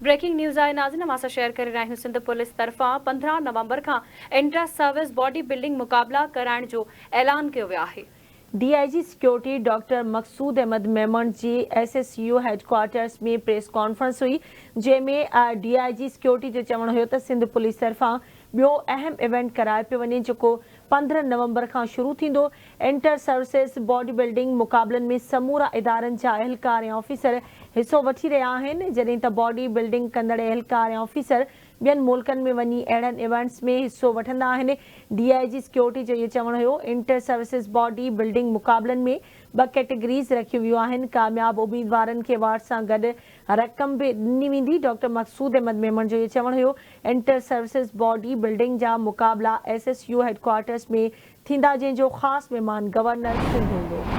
Breaking news आहे नाज़िन मां share करे रहिया आहियूं। सिंध पुलिस तरफ़ां 15 नवंबर खां इंटर सर्विस बॉडी बिल्डिंग मुक़ाबला कराइण जो ऐलान कयो वियो आहे। DIG सिक्योरिटी डॉक्टर मकसूद अहमद मेमन जी SSU हेडक्वार्टर्स में प्रेस कॉन्फ्रेंस हुई, जंहिंमें DIG सिक्योरिटी जो चवणु हुयो त सिंध पुलिस तरफ़ां ॿियो अहम इवेंट कराए पियो वञे, जेको 15 नवंबर खां शुरू थींदो। इंटर सर्विसेस बॉडी बिल्डिंग मुक़ाबलनि में समूरा इदारनि जा अहलकार ऐं ऑफिसर हिसो वठी रहिया आहिनि, जॾहिं त बॉडी बिल्डिंग कंदड़ अहलकार ऐं ऑफिसर ॿियनि मुल्कनि में वञी अहिड़नि इवेंट्स में हिसो वठंदा आहिनि। DIG सिक्योरिटी जो इहो चवणु हुयो, इंटर सर्विसेस बॉडी बिल्डिंग मुक़ाबलनि में 2 कैटेगरीज़ रखियूं वियूं आहिनि। कामयाब उम्मीदवारनि खे अवार्ड सां गॾु रक़म बि ॾिनी वेंदी। डॉक्टर मकसूद अहमद मेमन जो इहो चवणु हुयो, इंटर सर्विसेस बॉडी बिल्डिंग जा मुक़ाबला SSU हेडक्वार्टर्स में थींदा, जंहिंजो ख़ासि महिमान गवर्नर सिंध हूंदो।